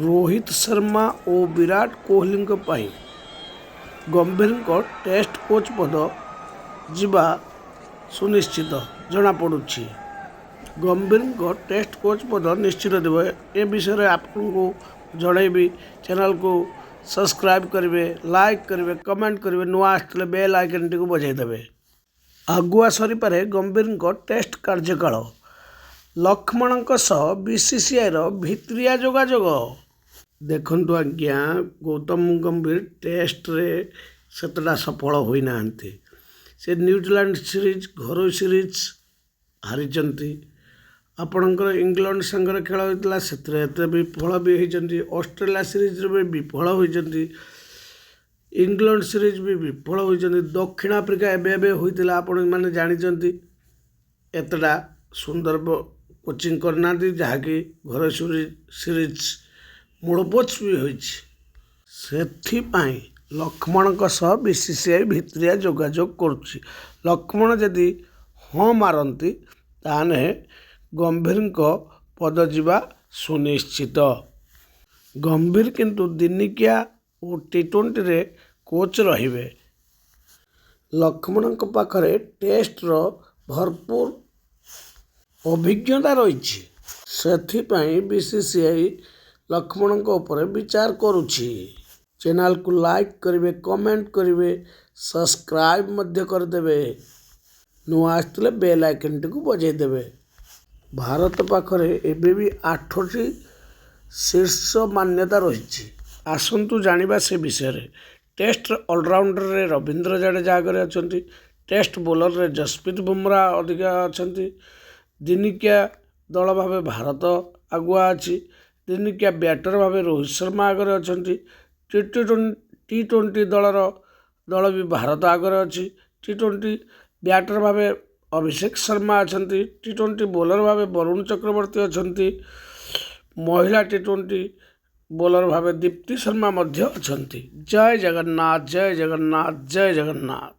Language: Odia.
ରୋହିତ ଶର୍ମା ଓ ବିରାଟ କୋହଲିଙ୍କ ପାଇଁ ଗମ୍ଭୀରଙ୍କ ଟେଷ୍ଟ କୋଚ୍ ପଦ ଯିବା ସୁନିଶ୍ଚିତ ଜଣାପଡ଼ୁଛି। ଗମ୍ଭୀରଙ୍କ ଟେଷ୍ଟ କୋଚ୍ ପଦ ନିଶ୍ଚିତ ଦେବ। ଏ ବିଷୟରେ ଆପଣଙ୍କୁ ଜଣାଇବି। ଚ୍ୟାନେଲକୁ ସବସ୍କ୍ରାଇବ୍ କରିବେ, ଲାଇକ୍ କରିବେ, କମେଣ୍ଟ କରିବେ। ନୂଆ ଆସିଥିଲେ ବେଲ୍ ଆଇକନ୍ଟିକୁ ବଜାଇ ଦେବେ। ଆଗୁଆ ସରିପାରେ ଗମ୍ଭୀରଙ୍କ ଟେଷ୍ଟ କାର୍ଯ୍ୟକାଳ। ଲକ୍ଷ୍ମଣଙ୍କ ସହ ବିସିସିଆଇର ଭିତ୍ରିଆ ଯୋଗାଯୋଗ। ଦେଖନ୍ତୁ ଆଜ୍ଞା, ଗୌତମ ଗମ୍ଭୀର ଟେଷ୍ଟରେ ସେତେଟା ସଫଳ ହୋଇନାହାନ୍ତି। ସେ ନ୍ୟୁଜିଲାଣ୍ଡ ସିରିଜ୍, ଘରୋଇ ସିରିଜ୍ ହାରିଛନ୍ତି। ଆପଣଙ୍କର ଇଂଲଣ୍ଡ ସାଙ୍ଗରେ ଖେଳ ହୋଇଥିଲା, ସେଥିରେ ଏତେ ବିଫଳ ବି ହୋଇଛନ୍ତି। ଅଷ୍ଟ୍ରେଲିଆ ସିରିଜ୍ରେ ବି ବିଫଳ ହୋଇଛନ୍ତି। ଇଂଲଣ୍ଡ ସିରିଜ୍ ବି ବିଫଳ ହୋଇଛନ୍ତି। ଦକ୍ଷିଣ ଆଫ୍ରିକା ଏବେ ହୋଇଥିଲା, ଆପଣମାନେ ଜାଣିଛନ୍ତି। ଏତେଟା ସୁନ୍ଦର କୋଚିଂ କରିନାହାନ୍ତି, ଯାହାକି ଘରୋଇ ସିରିଜ୍ ମୂଳପୋଛ ବି ହୋଇଛି। ସେଥିପାଇଁ ଲକ୍ଷ୍ମଣଙ୍କ ସହ ବିସିସିଆଇ ଭିତ୍ରିଆ ଯୋଗାଯୋଗ କରୁଛି। ଲକ୍ଷ୍ମଣ ଯଦି ହଁ ମାରନ୍ତି, ତାହେଲେ ଗମ୍ଭୀରଙ୍କ ପଦ ଯିବା ସୁନିଶ୍ଚିତ। ଗମ୍ଭୀର କିନ୍ତୁ ଦିନିକିଆ ଓ ଟି20ରେ କୋଚ୍ ରହିବେ। ଲକ୍ଷ୍ମଣଙ୍କ ପାଖରେ ଟେଷ୍ଟର ଭରପୁର ଅଭିଜ୍ଞତା ରହିଛି। ସେଥିପାଇଁ ବିସିସିଆଇ ଲକ୍ଷ୍ମଣଙ୍କ ଉପରେ ବିଚାର କରୁଛି। ଚ୍ୟାନେଲକୁ ଲାଇକ୍ କରିବେ, କମେଣ୍ଟ କରିବେ, ସବସ୍କ୍ରାଇବ୍ ମଧ୍ୟ କରିଦେବେ। ନୂଆ ଆସିଥିଲେ ବେଲ୍ ଆଇକନ୍ଟିକୁ ବଜାଇ ଦେବେ। ଭାରତ ପାଖରେ ଏବେ ବି 8ଟି ଶୀର୍ଷ ମାନ୍ୟତା ରହିଛି। ଆସନ୍ତୁ ଜାଣିବା ସେ ବିଷୟରେ। ଟେଷ୍ଟ ଅଲରାଉଣ୍ଡରରେ ରବୀନ୍ଦ୍ର ଜାଡେଜା ଆଗରେ ଅଛନ୍ତି। ଟେଷ୍ଟ ବୋଲରରେ ଯଶପ୍ରୀତ ବୁମରା ଅଧିକା ଅଛନ୍ତି। ଦିନିକିଆ ଦଳ ଭାବେ ଭାରତ ଆଗୁଆ ଅଛି। ଦିନିକିଆ ବ୍ୟାଟର ଭାବେ ରୋହିତ ଶର୍ମା ଆଗରେ ଅଛନ୍ତି। ଟି20 ଦଳ ବି ଭାରତ ଆଗରେ ଅଛି। ଟି20 ବ୍ୟାଟର ଭାବେ ଅଭିଷେକ ଶର୍ମା ଅଛନ୍ତି। ଟି20 ବୋଲର ଭାବେ ବରୁଣ ଚକ୍ରବର୍ତ୍ତୀ ଅଛନ୍ତି। ମହିଳା ଟି20 ବୋଲର ଭାବେ ଦୀପ୍ତି ଶର୍ମା ମଧ୍ୟ ଅଛନ୍ତି। ଜୟ ଜଗନ୍ନାଥ, ଜୟ ଜଗନ୍ନାଥ, ଜୟ ଜଗନ୍ନାଥ।